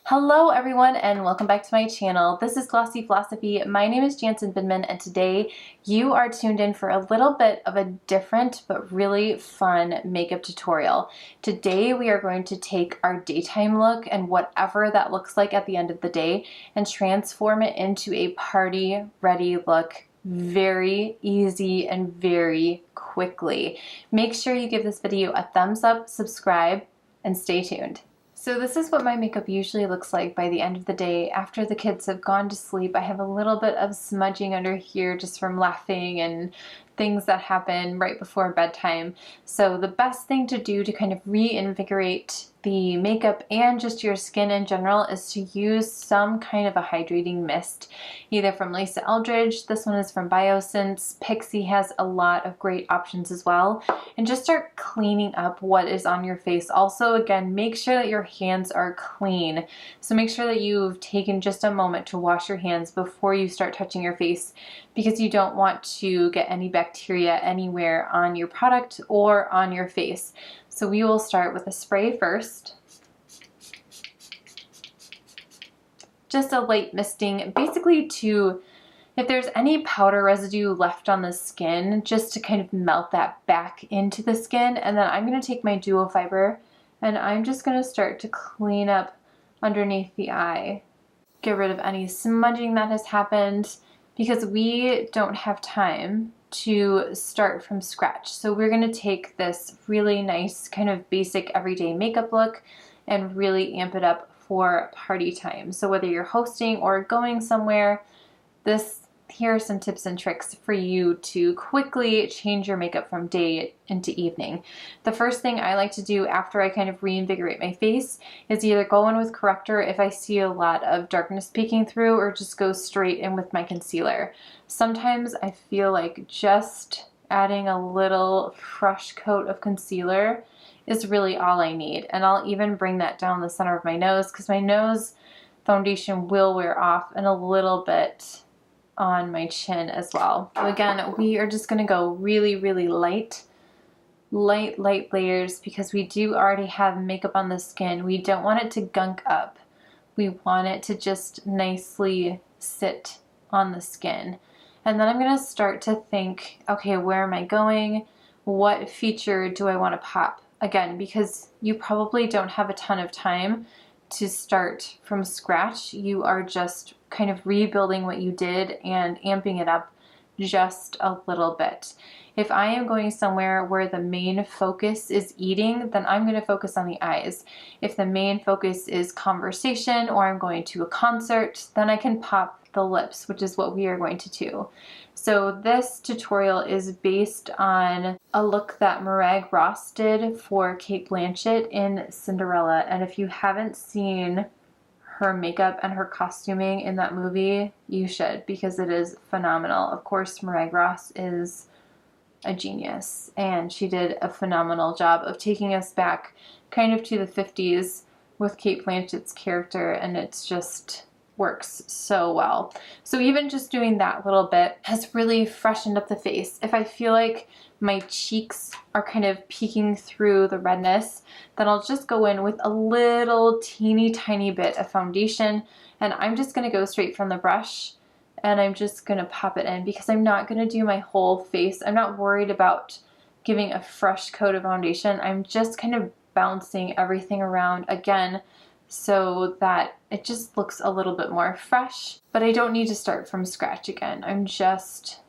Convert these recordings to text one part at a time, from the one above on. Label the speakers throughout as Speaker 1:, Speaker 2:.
Speaker 1: Hello everyone and welcome back to my channel. This is Glossy Philosophy. My name is Jansen Bidman and today you are tuned in for a little bit of a different but really fun makeup tutorial. Today we are going to take our daytime look and whatever that looks like at the end of the day and transform it into a party ready look very easy and very quickly. Make sure you give this video a thumbs up, subscribe, and stay tuned. So this is what my makeup usually looks like by the end of the day. After the kids have gone to sleep, I have a little bit of smudging under here just from laughing and things that happen right before bedtime. So the best thing to do to kind of reinvigorate the makeup and just your skin in general is to use some kind of a hydrating mist, either from Eldridge. This one is from Biosense. Pixie has a lot of great options as well. And just start cleaning up what is on your face. Also, again, make sure that your hands are clean. So make sure that you've taken just a moment to wash your hands before you start touching your face, because you don't want to get any bacteria anywhere on your product or on your face. So we will start with a spray first. Just a light misting, basically to, if there's any powder residue left on the skin, just to kind of melt that back into the skin. And then I'm going to take my duo fiber and I'm just going to start to clean up underneath the eye. Get rid of any smudging that has happened, because we don't have time to start from scratch. So we're going to take this really nice kind of basic everyday makeup look and really amp it up for party time. So whether you're hosting or going somewhere, here are some tips and tricks for you to quickly change your makeup from day into evening. The first thing I like to do after I kind of reinvigorate my face is either go in with Corrector if I see a lot of darkness peeking through, or just go straight in with my concealer. Sometimes I feel like just adding a little fresh coat of concealer is really all I need. And I'll even bring that down the center of my nose, because my nose foundation will wear off, and a little bit on my chin as well. So again, we are just going to go really, really light layers, because we do already have makeup on the skin. We don't want it to gunk up. We want it to just nicely sit on the skin. And then I'm going to start to think, okay, where am I going? What feature do I want to pop? Again, because you probably don't have a ton of time to start from scratch. You are just kind of rebuilding what you did and amping it up just a little bit. If I am going somewhere where the main focus is eating, then I'm going to focus on the eyes. If the main focus is conversation, or I'm going to a concert, then I can pop the lips, which is what we are going to do. So this tutorial is based on a look that Marag Ross did for Cate Blanchett in Cinderella. And if you haven't seen her makeup and her costuming in that movie, you should, because it is phenomenal. Of course, Marag Ross is a genius, and she did a phenomenal job of taking us back kind of to the 50s with Cate Blanchett's character, and it's just works so well. So even just doing that little bit has really freshened up the face. If I feel like my cheeks are kind of peeking through the redness, then I'll just go in with a little teeny tiny bit of foundation, and I'm just going to go straight from the brush and I'm just going to pop it in, because I'm not going to do my whole face. I'm not worried about giving a fresh coat of foundation. I'm just kind of bouncing everything around again, so that it just looks a little bit more fresh, but I don't need to start from scratch again. I'm just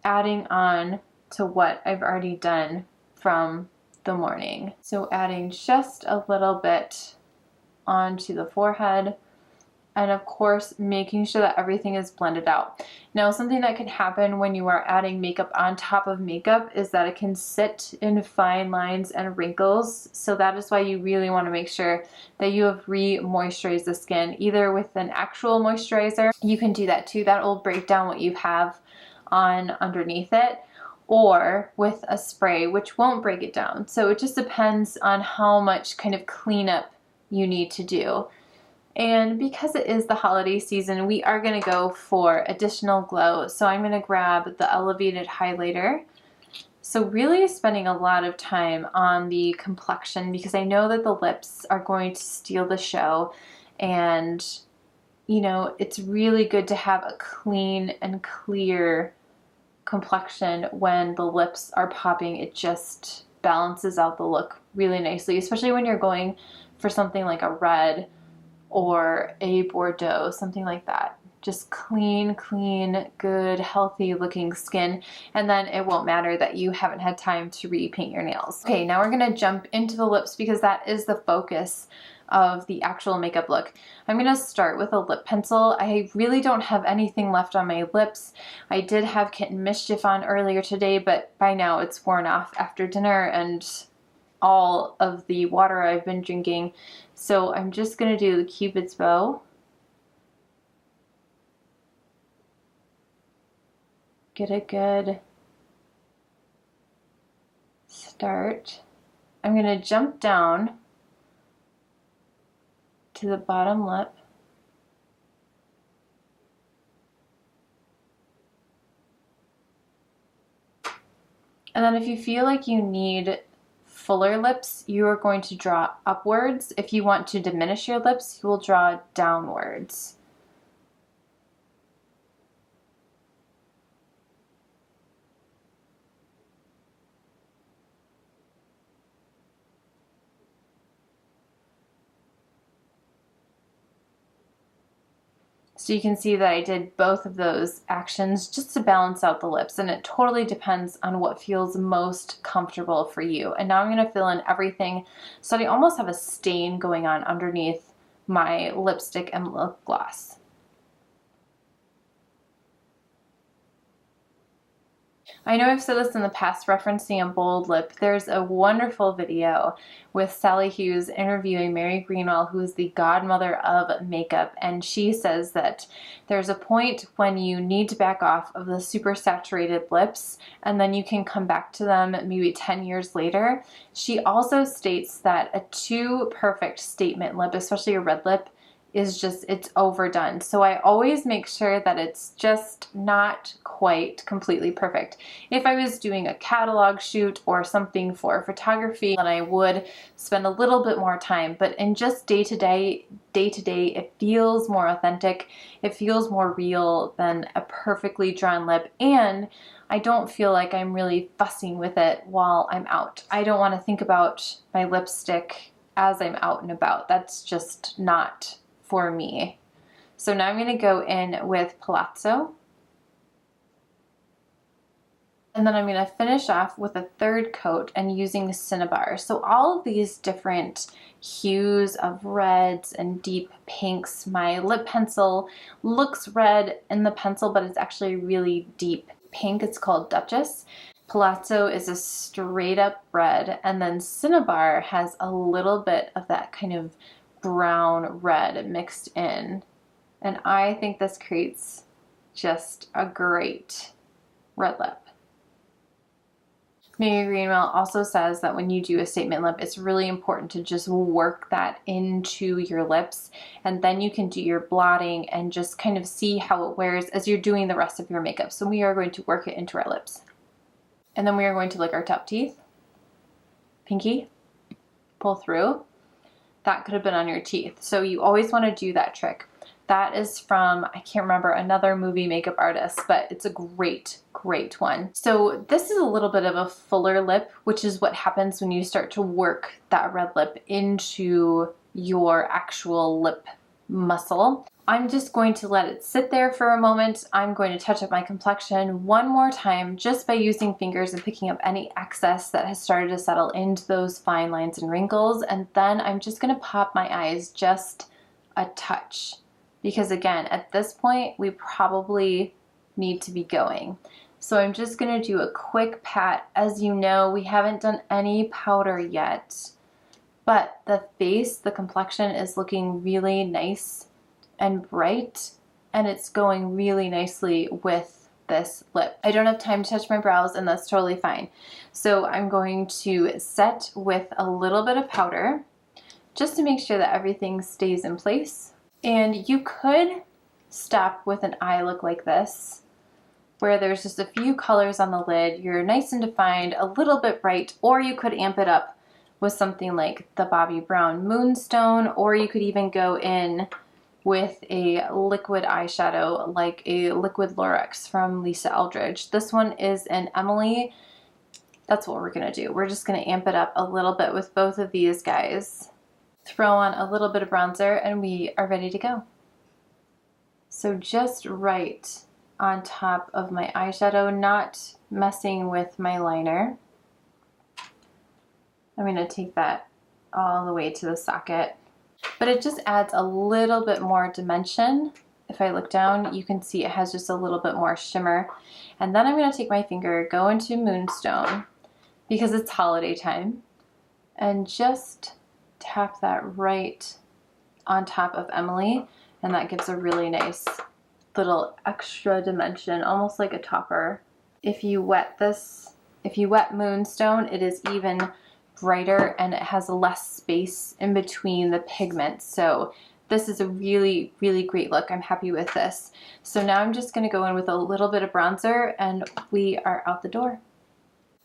Speaker 1: adding on to what I've already done from the morning. So adding just a little bit onto the forehead, and of course making sure that everything is blended out. Now, something that can happen when you are adding makeup on top of makeup is that it can sit in fine lines and wrinkles. So that is why you really want to make sure that you have re-moisturized the skin, either with an actual moisturizer. You can do that too. That will break down what you have on underneath it, or with a spray, which won't break it down. So it just depends on how much kind of cleanup you need to do. And because it is the holiday season, we are going to go for additional glow. So I'm going to grab the Elevated Highlighter. So really spending a lot of time on the complexion, because I know that the lips are going to steal the show. And you know, it's really good to have a clean and clear complexion when the lips are popping. It just balances out the look really nicely, especially when you're going for something like a red or a Bordeaux, something like that. Just clean, good, healthy looking skin, and then it won't matter that you haven't had time to repaint your nails. Okay, now we're gonna jump into the lips because that is the focus of the actual makeup look. I'm gonna start with a lip pencil. I really don't have anything left on my lips. I did have Kitten Mischief on earlier today, but by now it's worn off after dinner and all of the water I've been drinking. So I'm just gonna do the Cupid's bow. Get a good start. I'm gonna jump down to the bottom lip. And then if you feel like you need fuller lips, you are going to draw upwards. If you want to diminish your lips, you will draw downwards. So you can see that I did both of those actions just to balance out the lips, and it totally depends on what feels most comfortable for you. And now I'm going to fill in everything so I almost have a stain going on underneath my lipstick and lip gloss. I know I've said this in the past referencing a bold lip. There's a wonderful video with Sally Hughes interviewing Mary Greenwell, who is the godmother of makeup, and she says that there's a point when you need to back off of the super saturated lips and then you can come back to them maybe 10 years later. She also states that a too perfect statement lip, especially a red lip, is just, it's overdone. So I always make sure that it's just not quite completely perfect. If I was doing a catalog shoot or something for photography, then I would spend a little bit more time, but in just day to day, it feels more authentic. It feels more real than a perfectly drawn lip, and I don't feel like I'm really fussing with it while I'm out. I don't want to think about my lipstick as I'm out and about. That's just not for me. So now I'm going to go in with Palazzo. And then I'm going to finish off with a third coat and using Cinnabar. So all of these different hues of reds and deep pinks. My lip pencil looks red in the pencil, but it's actually really deep pink. It's called Duchess. Palazzo is a straight up red, and then Cinnabar has a little bit of that kind of brown red mixed in, and I think this creates just a great red lip. Mary Greenwell also says that when you do a statement lip, it's really important to just work that into your lips, and then you can do your blotting and just kind of see how it wears as you're doing the rest of your makeup. So we are going to work it into our lips. And then we are going to lick our top teeth. Pinky, pull through. That could have been on your teeth. So you always want to do that trick. That is from, I can't remember, another movie makeup artist, but it's a great, great one. So this is a little bit of a fuller lip, which is what happens when you start to work that red lip into your actual lip muscle. I'm just going to let it sit there for a moment. I'm going to touch up my complexion one more time just by using fingers and picking up any excess that has started to settle into those fine lines and wrinkles. And then I'm just going to pop my eyes just a touch, because again, at this point, we probably need to be going. So I'm just going to do a quick pat. As you know, we haven't done any powder yet, but the face, the complexion is looking really nice and bright, and it's going really nicely with this lip. I don't have time to touch my brows, and that's totally fine. So I'm going to set with a little bit of powder just to make sure that everything stays in place. And you could stop with an eye look like this, where there's just a few colors on the lid, you're nice and defined, a little bit bright, or you could amp it up with something like the Bobbi Brown Moonstone, or you could even go in with a liquid eyeshadow like a Liquid Lurex from Lisa Eldridge. This one is an Emily. That's what we're gonna do. We're just gonna amp it up a little bit with both of these guys. Throw on a little bit of bronzer and we are ready to go. So just right on top of my eyeshadow, not messing with my liner. I'm gonna take that all the way to the socket, but it just adds a little bit more dimension. If I look down, you can see it has just a little bit more shimmer. And then I'm gonna take my finger, go into Moonstone, because it's holiday time, and just tap that right on top of Emily. And that gives a really nice little extra dimension, almost like a topper. If you wet Moonstone, it is even brighter and it has less space in between the pigments. So this is a really, really great look. I'm happy with this. So now I'm just gonna go in with a little bit of bronzer and we are out the door.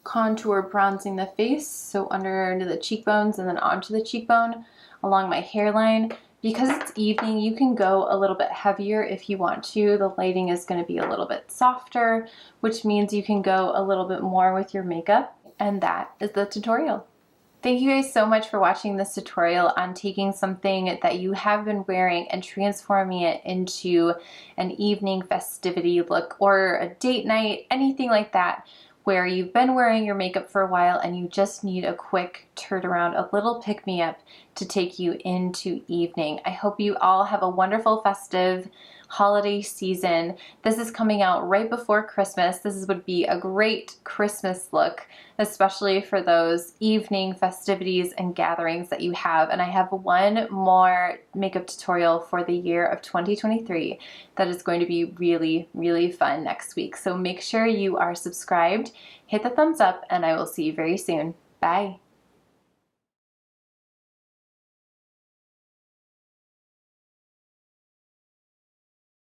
Speaker 1: Contour bronzing the face, so under the cheekbones and then onto the cheekbone, along my hairline. Because it's evening, you can go a little bit heavier if you want to. The lighting is going to be a little bit softer, which means you can go a little bit more with your makeup. And that is the tutorial. Thank you guys so much for watching this tutorial on taking something that you have been wearing and transforming it into an evening festivity look or a date night, anything like that, where you've been wearing your makeup for a while and you just need a quick turnaround, a little pick-me-up to take you into evening. I hope you all have a wonderful festive holiday season. This is coming out right before Christmas. This would be a great Christmas look, especially for those evening festivities and gatherings that you have. And I have one more makeup tutorial for the year of 2023 that is going to be really, really fun next week. So make sure you are subscribed, hit the thumbs up, and I will see you very soon. Bye.